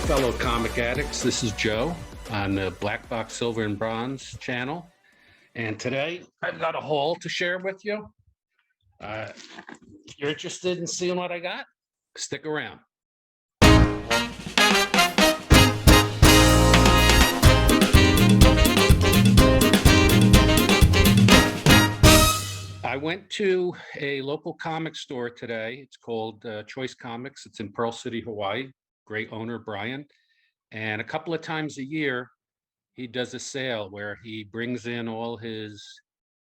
fellow comic addicts. This is Joe on the Black Box Silver and Bronze channel. And today I've got a haul to share with you. If you're interested in seeing what I got, stick around. I went to a local comic store today. It's called Choice Comics. It's in Pearl City, Hawaii. Great owner, Brian. And a couple of times a year, he does a sale where he brings in all his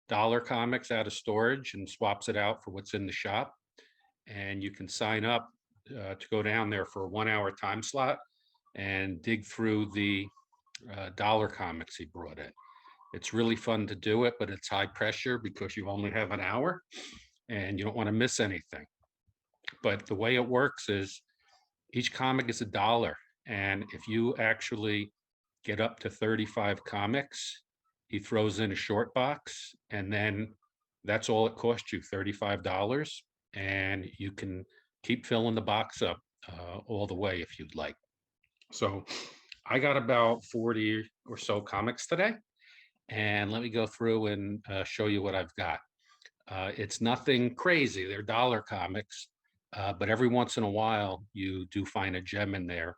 dollar comics out of storage and swaps it out for what's in the shop. And you can sign up to go down there for a 1-hour time slot and dig through the dollar comics he brought in. It's really fun to do it, but it's high pressure because you only have an hour and you don't want to miss anything. But the way it works is each comic is $1. And if you actually get up to 35 comics, he throws in a short box, and then that's all it costs you, $35. And you can keep filling the box up all the way if you'd like. So I got about 40 or so comics today. And let me go through and show you what I've got. It's nothing crazy. They're dollar comics, but every once in a while you do find a gem in there.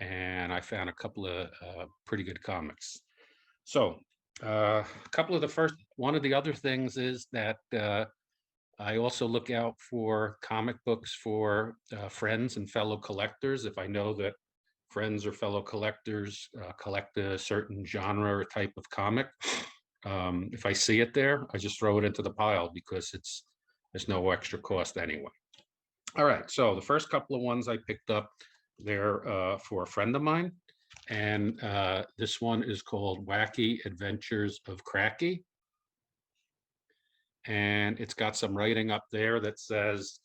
And I found a couple of pretty good comics. So a couple of one of the other things is that I also look out for comic books for friends and fellow collectors. If I know that friends or fellow collectors collect a certain genre or type of comic, if I see it there, I just throw it into the pile because there's no extra cost anyway. All right, so the first couple of ones I picked up, they're for a friend of mine, and this one is called Wacky Adventures of Cracky, and it's got some writing up there that says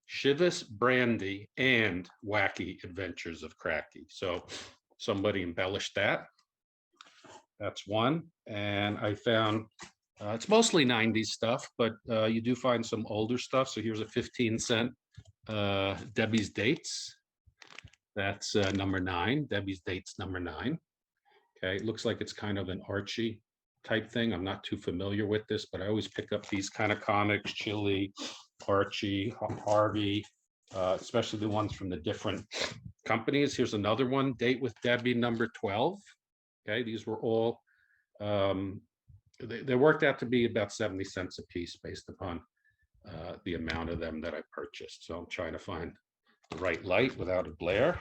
Chivas Brandy and Wacky Adventures of Cracky. So somebody embellished that. That's one. And I found it's mostly 90s stuff, but you do find some older stuff. So here's a 15-cent Debbie's Dates. That's number 9. Debbie's Dates number 9. Okay, it looks like it's kind of an Archie type thing. I'm not too familiar with this, but I always pick up these kind of comics, Chili, Archie, Harvey, especially the ones from the different companies. Here's another one, Date with Debbie number 12. Okay, these were all, they worked out to be about 70 cents a piece based upon the amount of them that I purchased. So I'm trying to find the right light without a glare.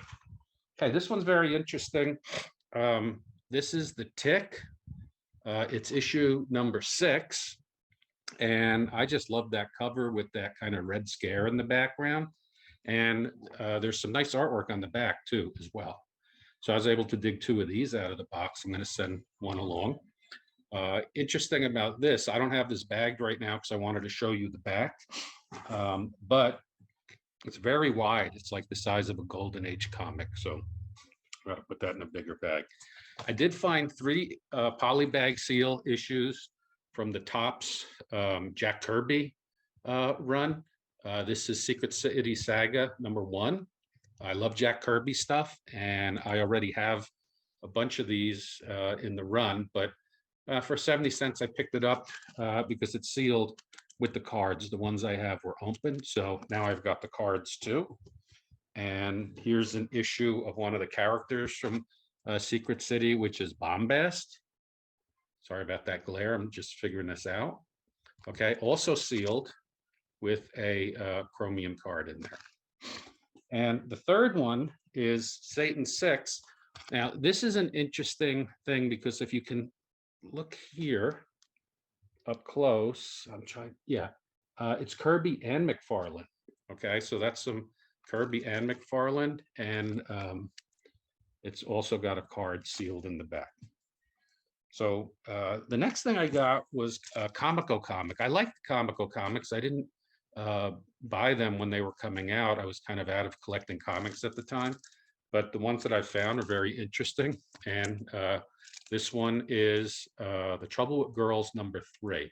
Okay, this one's very interesting. This is The Tick. It's issue number 6. And I just love that cover with that kind of red scare in the background. And there's some nice artwork on the back too, as well. So I was able to dig 2 of these out of the box. I'm going to send one along. Interesting about this, I don't have this bagged right now because I wanted to show you the back. But it's very wide. It's like the size of a Golden Age comic. So I'll put that in a bigger bag. I did find 3 polybag seal issues from the Topps Jack Kirby run. This is Secret City Saga number 1. I love Jack Kirby stuff, and I already have a bunch of these in the run, but for 70 cents I picked it up because it's sealed with the cards. The ones I have were open, so now I've got the cards too. And here's an issue of one of the characters from Secret City, which is Bombast. Sorry about that glare, I'm just figuring this out. Okay, also sealed with a chromium card in there. And the third one is Satan 6. Now, this is an interesting thing because if you can look here up close, it's Kirby and McFarlane. Okay, so that's some Kirby and McFarlane, and it's also got a card sealed in the back. So the next thing I got was Comico Comic. I liked Comico Comics. I didn't buy them when they were coming out. I was kind of out of collecting comics at the time, but the ones that I found are very interesting. And this one is The Trouble with Girls number 3.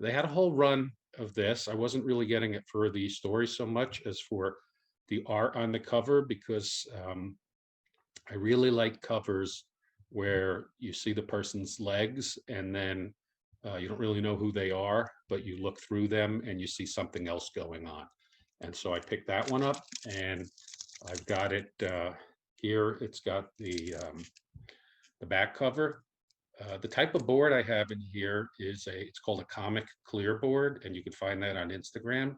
They had a whole run of this. I wasn't really getting it for the story so much as for the art on the cover because I really like covers where you see the person's legs and then you don't really know who they are, but you look through them and you see something else going on. And so I picked that one up, and I've got it here. It's got the back cover. The type of board I have in here is it's called a comic clear board, and you can find that on Instagram.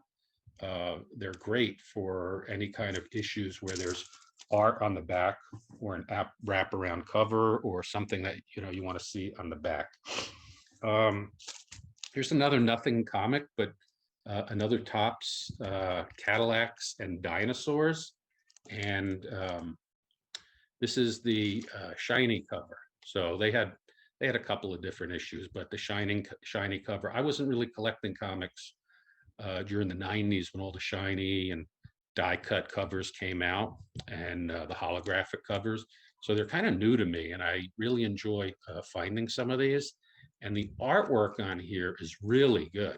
They're great for any kind of issues where there's art on the back or an app wraparound cover or something that you want to see on the back. Here's another nothing comic, but another Topps Cadillacs and Dinosaurs, and this is the shiny cover. So they had a couple of different issues, but the shiny cover. I wasn't really collecting comics during the 90s when all the shiny and die cut covers came out, and the holographic covers. So they're kind of new to me, and I really enjoy finding some of these. And the artwork on here is really good.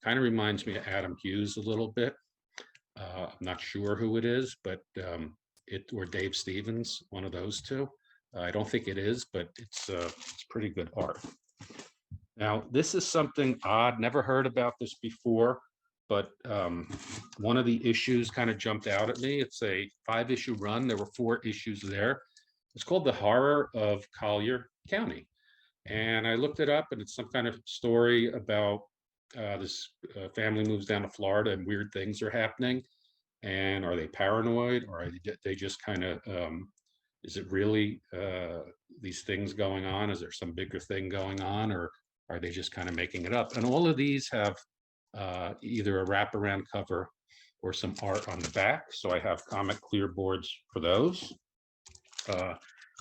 Kind of reminds me of Adam Hughes a little bit. I'm not sure who it is, but or Dave Stevens, one of those two. I don't think it is, but it's pretty good art. Now, this is something odd. Never heard about this before, but one of the issues kind of jumped out at me. It's a 5-issue run. There were 4 issues there. It's called The Horror of Collier County. And I looked it up, and it's some kind of story about this family moves down to Florida and weird things are happening. And are they paranoid, or are they just kind of, is it really these things going on? Is there some bigger thing going on, or are they just kind of making it up? And all of these have either a wraparound cover or some art on the back. So I have comic clear boards for those.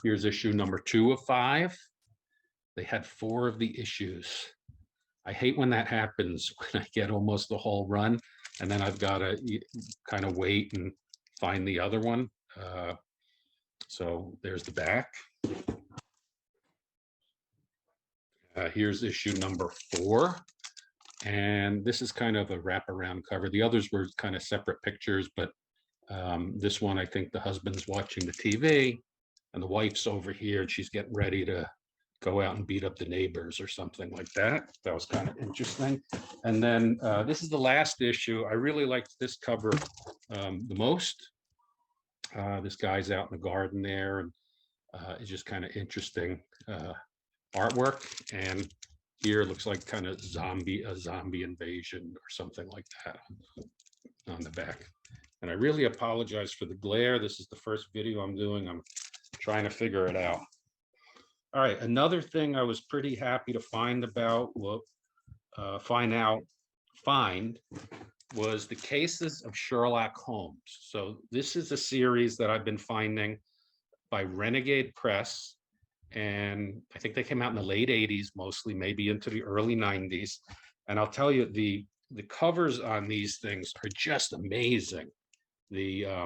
Here's issue number 2 of 5. They had 4 of the issues. I hate when that happens, when I get almost the whole run, and then I've got to kind of wait and find the other one. So there's the back. Here's issue number 4. And this is kind of a wraparound cover. The others were kind of separate pictures, but this one, I think the husband's watching the TV and the wife's over here, and she's getting ready to go out and beat up the neighbors or something like that. That was kind of interesting. And then this is the last issue. I really liked this cover the most. This guy's out in the garden there, and it's just kind of interesting artwork. And here it looks like kind of a zombie invasion or something like that on the back. And I really apologize for the glare. This is the first video I'm doing. I'm trying to figure it out. All right, another thing I was pretty happy to find was the cases of Sherlock Holmes. So this is a series that I've been finding by Renegade Press, and I think they came out in the late 80s, mostly, maybe into the early 90s. And I'll tell you, the covers on these things are just amazing. I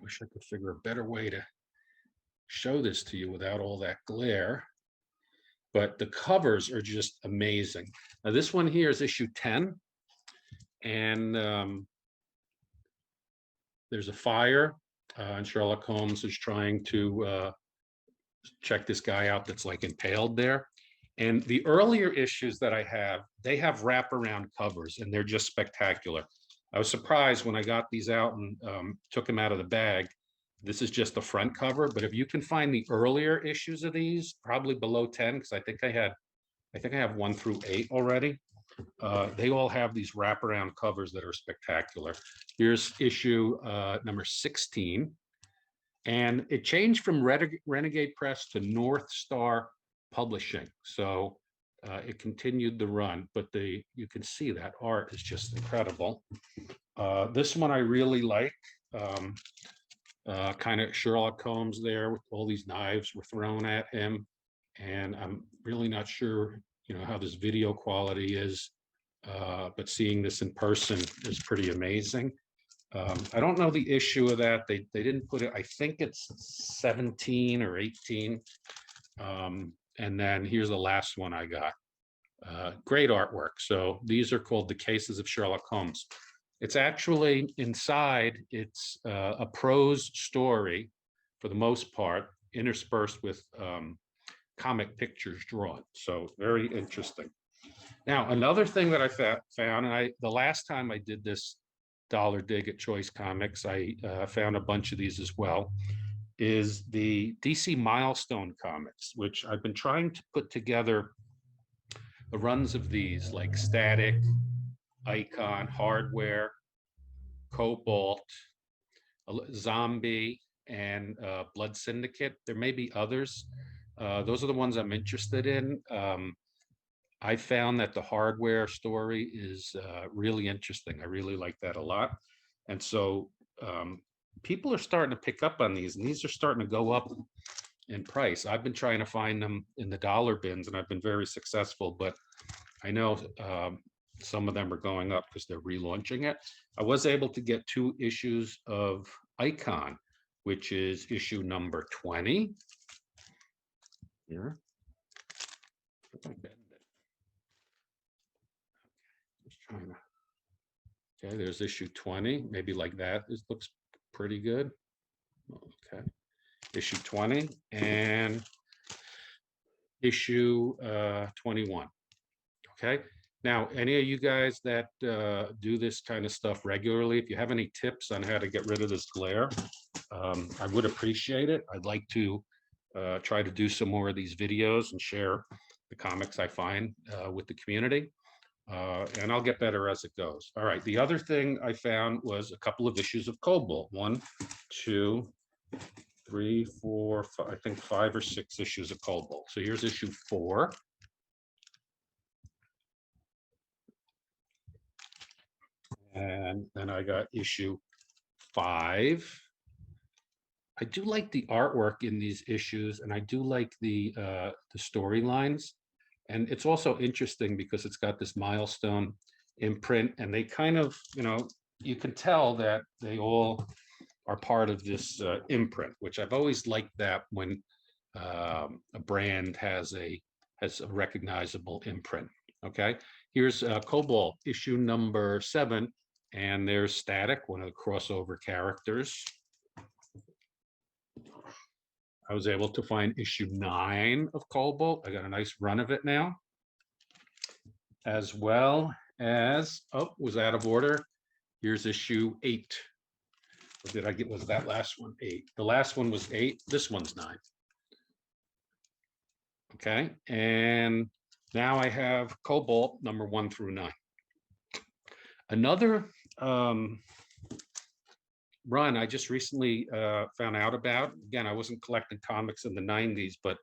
wish I could figure a better way to show this to you without all that glare, but the covers are just amazing. Now this one here is issue 10, and there's a fire, and Sherlock Holmes is trying to check this guy out that's like impaled there. And the earlier issues that I have, they have wraparound covers, and they're just spectacular. I was surprised when I got these out and took them out of the bag. This is just the front cover, but if you can find the earlier issues of these, probably below 10, because I think I have 1 through 8 already. They all have these wraparound covers that are spectacular. Here's issue number 16, and it changed from Renegade Press to North Star Publishing. So it continued the run, but you can see that art is just incredible. This one I really like. Kind of Sherlock Holmes there with all these knives were thrown at him, and I'm really not sure how this video quality is, but seeing this in person is pretty amazing. I don't know the issue of that. They didn't put it. I think it's 17 or 18. And then here's the last one I got. Great artwork. So these are called The Cases of Sherlock Holmes. It's actually inside, it's a prose story for the most part, interspersed with comic pictures drawn. So very interesting. Now, another thing that I found, and the last time I did this dollar dig at Choice Comics, I found a bunch of these as well, is the DC Milestone Comics, which I've been trying to put together the runs of these, like Static, Icon, Hardware, Cobalt, Zombie, and Blood Syndicate. There may be others. Those are the ones I'm interested in. I found that the Hardware story is really interesting. I really like that a lot. And so people are starting to pick up on these, and these are starting to go up in price. I've been trying to find them in the dollar bins, and I've been very successful, but I know some of them are going up because they're relaunching it. I was able to get 2 issues of Icon, which is issue number 20. Here. Okay, there's issue 20, maybe like that. This looks pretty good. Okay, issue 20 and issue 21. Okay, now any of you guys that do this kind of stuff regularly, if you have any tips on how to get rid of this glare, I would appreciate it. I'd like to try to do some more of these videos and share the comics I find with the community. And I'll get better as it goes. All right, the other thing I found was a couple of issues of Cobalt. 1, 2, 3, 4, 5, I think 5 or 6 issues of Cobalt. So here's issue 4. And then I got issue 5. I do like the artwork in these issues, and I do like the storylines. And it's also interesting because it's got this Milestone imprint, and they kind of, you can tell that they all are part of this imprint, which I've always liked that when a brand has a recognizable imprint. Okay, here's Cobalt issue number 7, and there's Static, one of the crossover characters. I was able to find issue 9 of Cobalt. I got a nice run of it now. As well as, was out of order. Here's issue 8. What did I get? Was that last one 8? The last one was 8. This one's 9. Okay, and now I have Cobalt number 1 through 9. Another run I just recently found out about. Again, I wasn't collecting comics in the 90s, but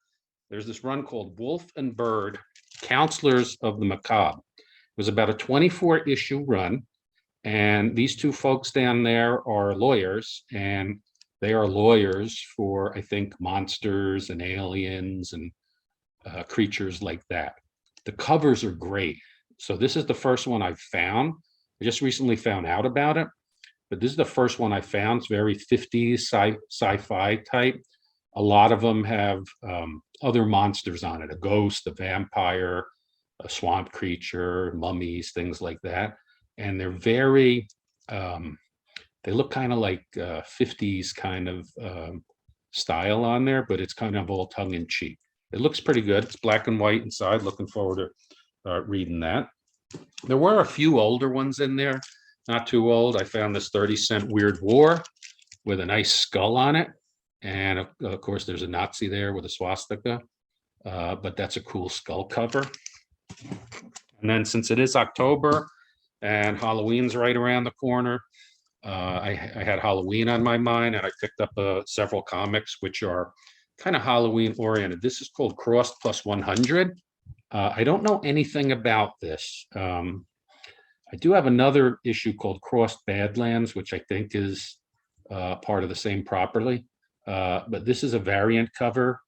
there's this run called Wolf and Bird, Counselors of the Macabre. It was about a 24-issue run, and these 2 folks down there are lawyers, and they are lawyers for, I think, monsters and aliens and creatures like that. The covers are great. So this is the first one I've found. I just recently found out about it, but this is the first one I found. It's very 50s sci-fi type. A lot of them have other monsters on it, a ghost, a vampire, a swamp creature, mummies, things like that. And they're very, they look kind of like 50s kind of style on there, but it's kind of all tongue in cheek. It looks pretty good. It's black and white inside. Looking forward to reading that. There were a few older ones in there, not too old. I found this 30-cent Weird War with a nice skull on it. And of course, there's a Nazi there with a swastika, but that's a cool skull cover. And then since it is October and Halloween's right around the corner, I had Halloween on my mind, and I picked up several comics which are kind of Halloween oriented. This is called Crossed Plus 100. I don't know anything about this. I do have another issue called Crossed Badlands, which I think is part of the same property. But this is a variant cover,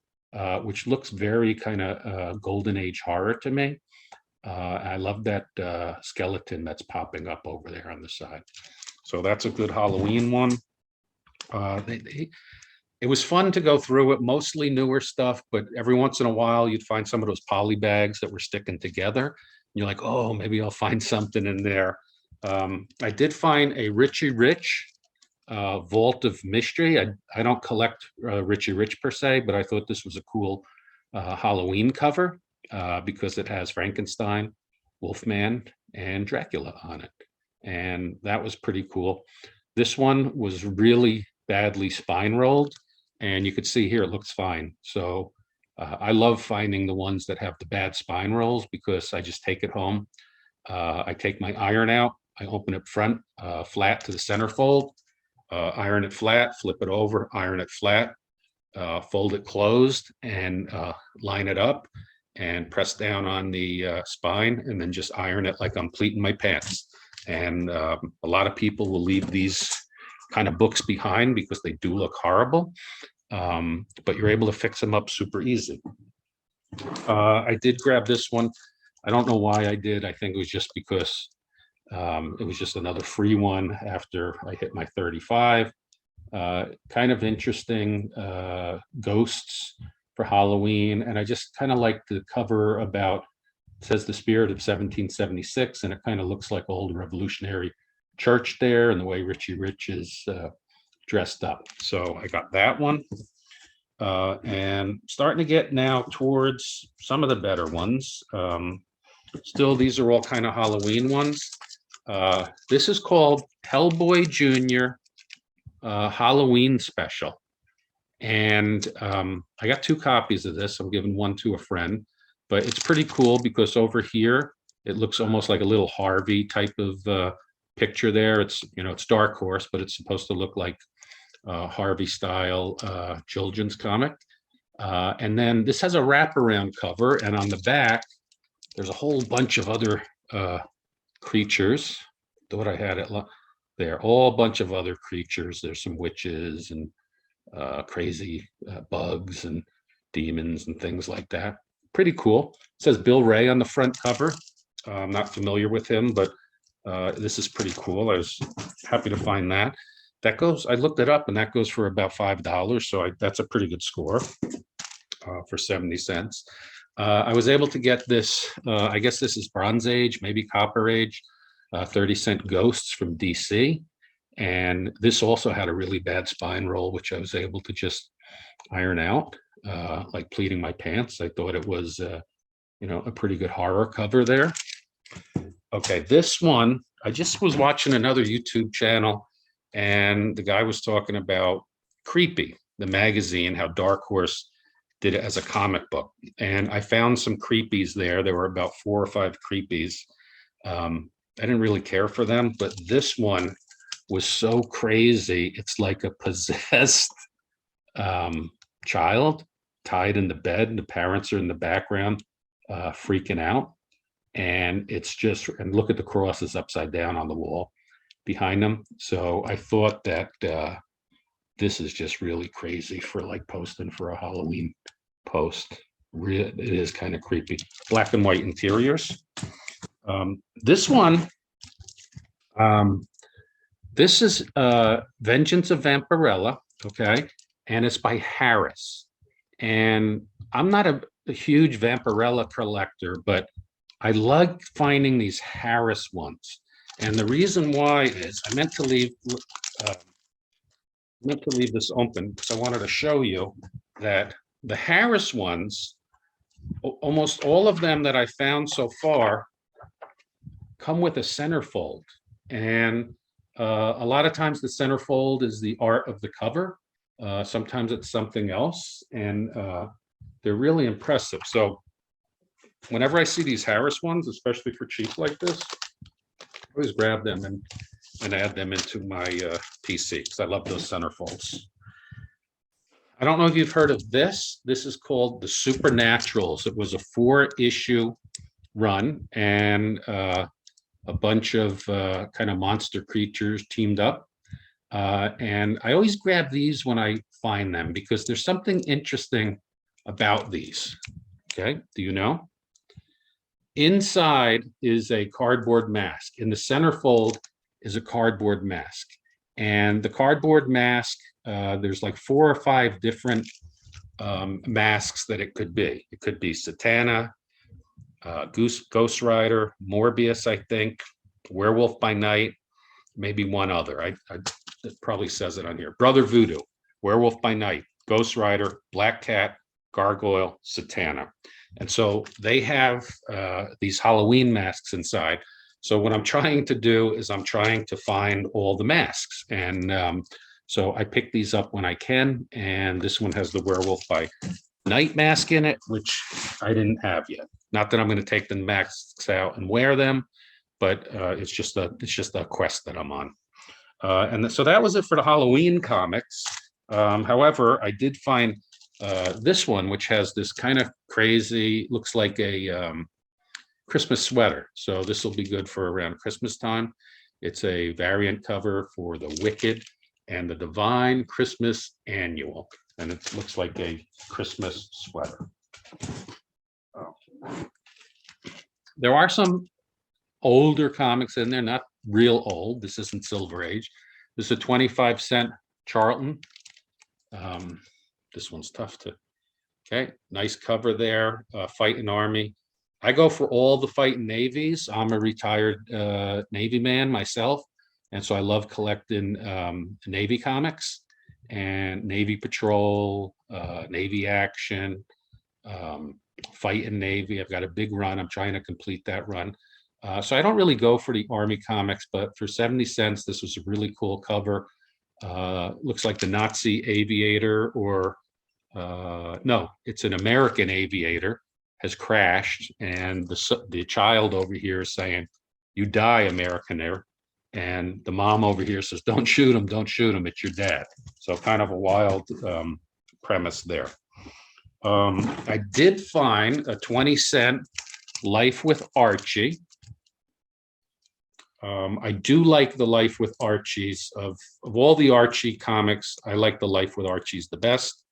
which looks very kind of golden age horror to me. I love that skeleton that's popping up over there on the side. So that's a good Halloween one. It was fun to go through it, mostly newer stuff, but every once in a while you'd find some of those poly bags that were sticking together. And you're like, oh, maybe I'll find something in there. I did find a Richie Rich Vault of Mystery. I don't collect Richie Rich per se, but I thought this was a cool Halloween cover because it has Frankenstein, Wolfman, and Dracula on it. And that was pretty cool. This one was really badly spine rolled, and you could see here it looks fine. So I love finding the ones that have the bad spine rolls because I just take it home. I take my iron out, I open it front, flat to the centerfold, iron it flat, flip it over, iron it flat, fold it closed, and line it up and press down on the spine, and then just iron it like I'm pleating my pants. And a lot of people will leave these kind of books behind because they do look horrible, but you're able to fix them up super easy. I did grab this one. I don't know why I did. I think it was just because it was just another free one after I hit my 35. Kind of interesting ghosts for Halloween. And I just kind of like the cover about, it says the spirit of 1776, and it kind of looks like old Revolutionary church there and the way Richie Rich is dressed up. So I got that one. And starting to get now towards some of the better ones. Still, these are all kind of Halloween ones. This is called Hellboy Jr. Halloween Special. And I got 2 copies of this. I'm giving one to a friend, but it's pretty cool because over here, it looks almost like a little Harvey type of picture there. It's, you know, it's Dark Horse, but it's supposed to look like Harvey style children's comic. And then this has a wraparound cover, and on the back, there's a whole bunch of other creatures. Thought I had it there, all a bunch of other creatures. There's some witches and crazy bugs and demons and things like that. Pretty cool. It says Bill Ray on the front cover. I'm not familiar with him, but this is pretty cool. I was happy to find that. That goes, I looked it up, and that goes for about $5. So that's a pretty good score for 70 cents. I was able to get this, I guess this is Bronze Age, maybe Copper Age, 30-cent Ghosts from DC. And this also had a really bad spine roll, which I was able to just iron out, like pleating my pants. I thought it was, you know, a pretty good horror cover there. Okay, this one, I just was watching another YouTube channel, and the guy was talking about Creepy, the magazine, how Dark Horse did it as a comic book. And I found some Creepies there. There were about 4 or 5 Creepies. I didn't really care for them, but this one was so crazy. It's like a possessed child tied in the bed. The parents are in the background freaking out. And it's just, and look at the crosses upside down on the wall behind them. So I thought that this is just really crazy for like posting for a Halloween post. It is kind of creepy. Black and white interiors. This one, this is Vengeance of Vampirella, okay? And it's by Harris. And I'm not a huge Vampirella collector, but I like finding these Harris ones. And the reason why is I meant to leave this open because I wanted to show you that the Harris ones, almost all of them that I found so far, come with a centerfold. And a lot of times the centerfold is the art of the cover. Sometimes it's something else. And they're really impressive. So whenever I see these Harris ones, especially for cheap like this, I always grab them and add them into my PC because I love those centerfolds. I don't know if you've heard of this. This is called The Supernaturals. It was a 4-issue run, and a bunch of kind of monster creatures teamed up. And I always grab these when I find them because there's something interesting about these. Okay, do you know? Inside is a cardboard mask. In the centerfold is a cardboard mask. And the cardboard mask, there's like 4 or 5 different masks that it could be. It could be Satana, Ghost Rider, Morbius, I think, Werewolf by Night, maybe one other. I it probably says it on here. Brother Voodoo, Werewolf by Night, Ghost Rider, Black Cat, Gargoyle, Satana. And so they have these Halloween masks inside. So what I'm trying to do is I'm trying to find all the masks. And so I pick these up when I can. And this one has the Werewolf by Night mask in it, which I didn't have yet. Not that I'm going to take the masks out and wear them, but it's just a quest that I'm on. So that was it for the Halloween comics. However, I did find this one, which has this kind of crazy, looks like a Christmas sweater. So this will be good for around Christmas time. It's a variant cover for the Wicked and the Divine Christmas Annual. And it looks like a Christmas sweater. Oh. There are some older comics in there, not real old. This isn't Silver Age. This is a 25-cent Charlton. This one's tough to, okay, nice cover there, Fighting Army. I go for all the fighting navies. I'm a retired Navy man myself, and so I love collecting Navy comics and Navy Patrol, Navy Action, Fighting Navy. I've got a big run. I'm trying to complete that run. So I don't really go for the Army comics, but for 70 cents, this was a really cool cover. Looks like the Nazi aviator, or no, it's an American aviator, has crashed, and the child over here is saying, "You die, Americaner," and the mom over here says, "Don't shoot him, don't shoot him, it's your dad." So kind of a wild premise there. I did find a 20-cent Life with Archie. I do like the Life with Archies. Of all the Archie comics, I like the Life with Archies the best.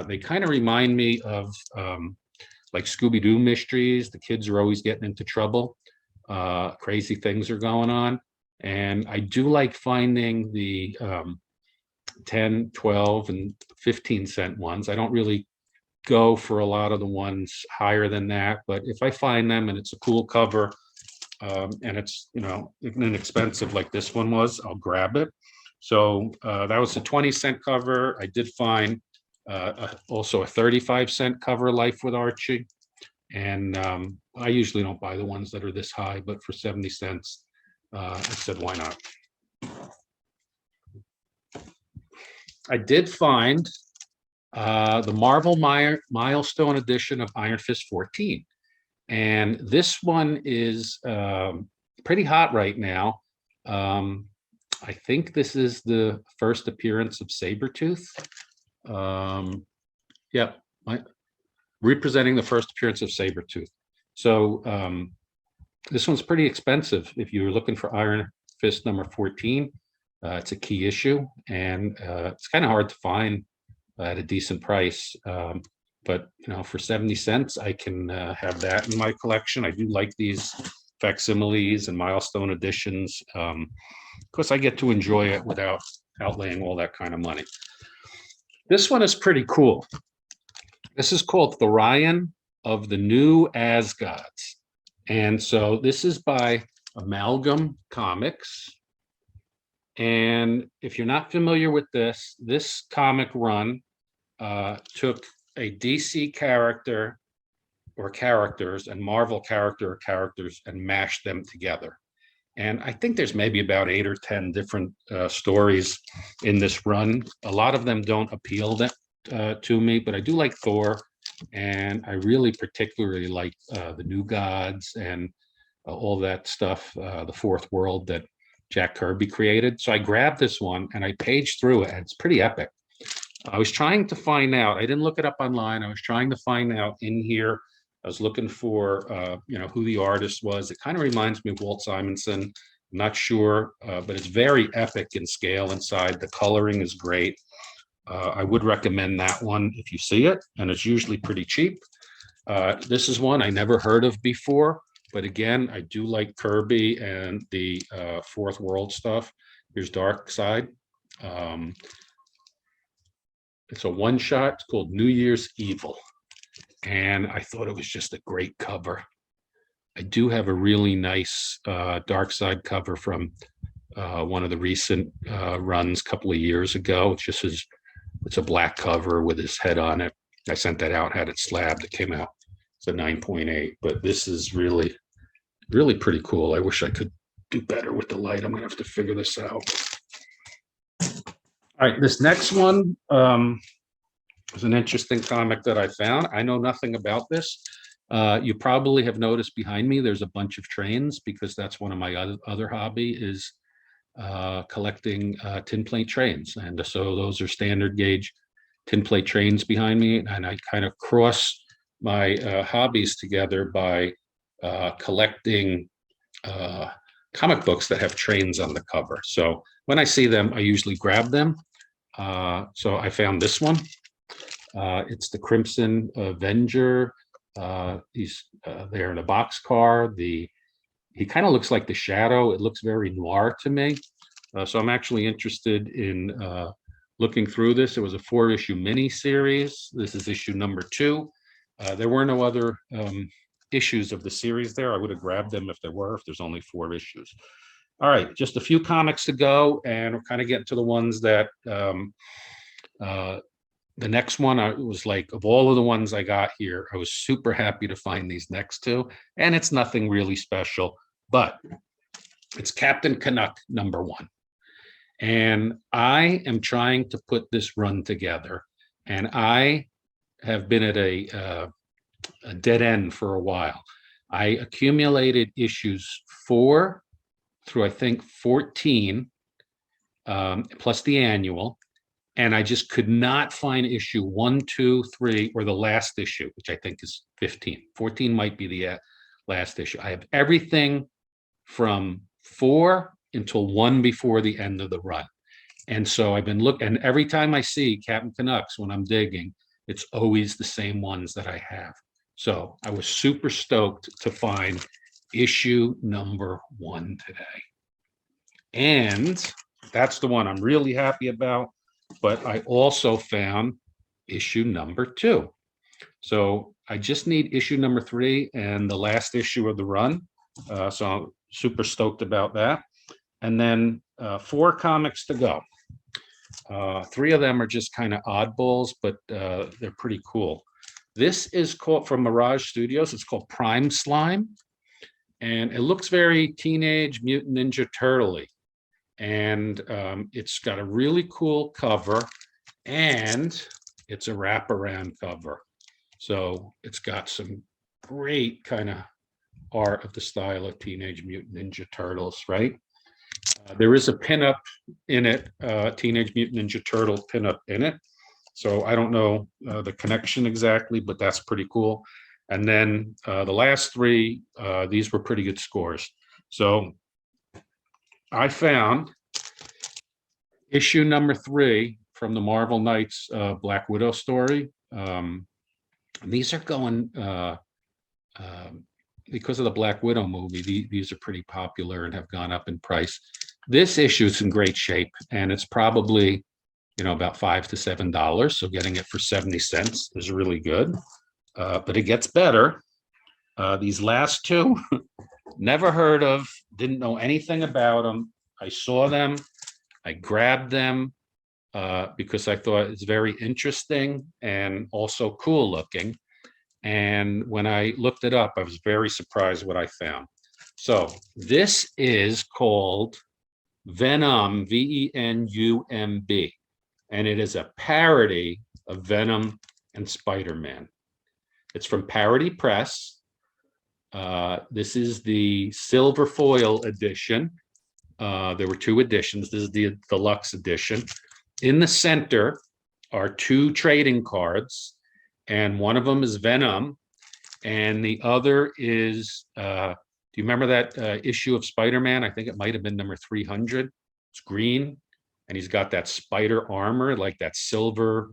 They kind of remind me of like Scooby-Doo mysteries. The kids are always getting into trouble. Crazy things are going on. And I do like finding the 10, 12, and 15-cent ones. I don't really go for a lot of the ones higher than that, but if I find them and it's a cool cover, and it's, you know, inexpensive like this one was, I'll grab it. So that was a 20-cent cover. I did find also a 35-cent cover, Life with Archie. And I usually don't buy the ones that are this high, but for 70 cents, I said, why not? I did find the Marvel Milestone edition of Iron Fist 14. And this one is pretty hot right now. I think this is the first appearance of Sabretooth. Yeah, representing the first appearance of Sabretooth. So this one's pretty expensive. If you're looking for Iron Fist number 14, it's a key issue, and it's kind of hard to find at a decent price. But, you know, for 70 cents, I can have that in my collection. I do like these facsimiles and milestone editions. Of course, I get to enjoy it without outlaying all that kind of money. This one is pretty cool. This is called Thorian of the New Asgods. And so this is by Amalgam Comics. And if you're not familiar with this comic run took a DC character or characters and Marvel character or characters and mashed them together. And I think there's maybe about 8 or 10 different stories in this run. A lot of them don't appeal to me, but I do like Thor. And I really particularly like the New Gods and all that stuff, the Fourth World that Jack Kirby created. So I grabbed this one and I paged through it, and it's pretty epic. I was trying to find out, I didn't look it up online. I was trying to find out in here. I was looking for, you know, who the artist was. It kind of reminds me of Walt Simonson. I'm not sure, but it's very epic in scale inside. The coloring is great. I would recommend that one if you see it, and it's usually pretty cheap. This is one I never heard of before, but again, I do like Kirby and the Fourth World stuff. Here's Dark Side. It's a one-shot. It's called New Year's Evil. And I thought it was just a great cover. I do have a really nice Dark Side cover from one of the recent runs a couple of years ago. It's a black cover with his head on it. I sent that out, had it slabbed. It came out. It's a 9.8, but this is really, really pretty cool. I wish I could do better with the light. I'm gonna have to figure this out. All right, this next one is an interesting comic that I found. I know nothing about this. You probably have noticed behind me, there's a bunch of trains because that's one of my other hobby is collecting tin plate trains. And so those are standard gauge tin plate trains behind me. And I kind of cross my hobbies together by collecting comic books that have trains on the cover. So when I see them, I usually grab them. So I found this one. It's the Crimson Avenger. He's there in a boxcar. He kind of looks like the Shadow. It looks very noir to me. So I'm actually interested in looking through this. It was a 4-issue mini series. This is issue number 2. There were no other issues of the series there. I would have grabbed them if there were, if there's only 4 issues. All right, just a few comics to go, and we're kind of getting to the ones that the next one, I was like, of all of the ones I got here, I was super happy to find these next 2, and it's nothing really special, but it's Captain Canuck number 1. And I am trying to put this run together, and I have been at a dead end for a while. I accumulated issues 4 through, I think, 14, plus the annual. And I just could not find issue 1, 2, 3, or the last issue, which I think is 15. 14 might be the last issue. I have everything from 4 until 1 before the end of the run. And so I've been looking, and every time I see Captain Canucks when I'm digging, it's always the same ones that I have. So I was super stoked to find issue number 1 today. And that's the one I'm really happy about. But I also found issue number 2. So I just need issue number 3 and the last issue of the run. So I'm super stoked about that. And then 4 comics to go. 3 of them are just kind of oddballs, but they're pretty cool. This is called from Mirage Studios. It's called Prime Slime. And it looks very Teenage Mutant Ninja Turtle-y. And it's got a really cool cover, and it's a wraparound cover. So it's got some great kind of art of the style of Teenage Mutant Ninja Turtles, right? There is a pinup in it, Teenage Mutant Ninja Turtle pinup in it. So I don't know the connection exactly, but that's pretty cool. And then the last 3, these were pretty good scores. So I found issue number 3 from the Marvel Knights Black Widow story. These are going because of the Black Widow movie. These are pretty popular and have gone up in price. This issue is in great shape, and it's probably about $5 to $7. So getting it for 70 cents is really good. But it gets better. These last 2, never heard of, didn't know anything about them. I saw them, I grabbed them because I thought it's very interesting and also cool looking. And when I looked it up, I was very surprised what I found. So this is called Venom, Venumb, and it is a parody of Venom and Spider-Man. It's from Parody Press. This is the silver foil edition. There were 2 editions. This is the deluxe edition. In the center are 2 trading cards, and one of them is Venom, and the other is, do you remember that issue of Spider-Man? I think it might have been number 300. It's green, and he's got that spider armor, like that silver,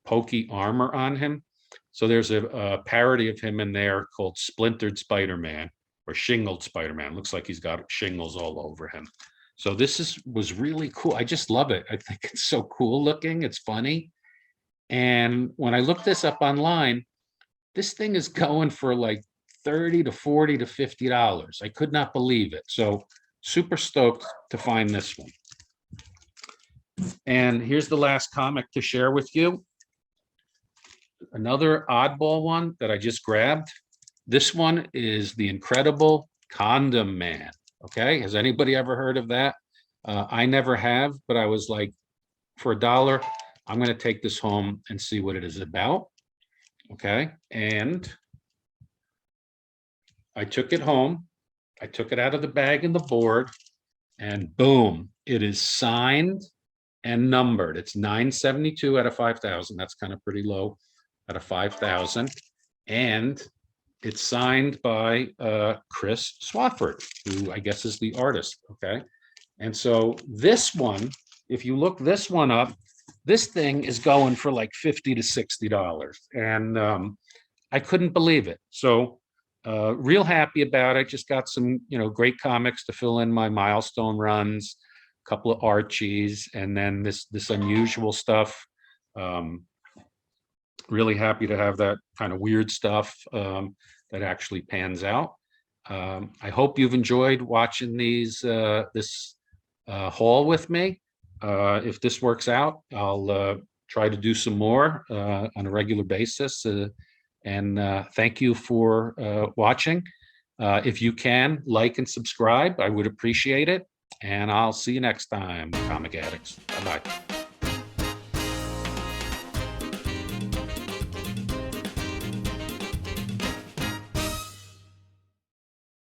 pokey armor on him. So there's a parody of him in there called Splintered Spider-Man, or Shingled Spider-Man. Looks like he's got shingles all over him. So this was really cool. I just love it. I think it's so cool looking. It's funny. And when I looked this up online, this thing is going for like $30 to $40 to $50. I could not believe it. So super stoked to find this one. And here's the last comic to share with you. Another oddball one that I just grabbed. This one is the Incredible Condom Man. Okay, has anybody ever heard of that? I never have, but I was like, for $1, I'm going to take this home and see what it is about. Okay, and I took it home. I took it out of the bag and the board, and boom, it is signed and numbered. It's 972 out of 5,000. That's kind of pretty low out of 5,000. And it's signed by Chris Swafford, who I guess is the artist. Okay. And so this one, if you look this one up, this thing is going for like $50 to $60. And I couldn't believe it. So real happy about it. Just got some, great comics to fill in my Milestone runs, a couple of Archies, and then this unusual stuff. Really happy to have that kind of weird stuff that actually pans out. I hope you've enjoyed watching this haul with me. If this works out, I'll try to do some more on a regular basis. And thank you for watching. If you can, like and subscribe, I would appreciate it. And I'll see you next time, comic addicts. Bye-bye.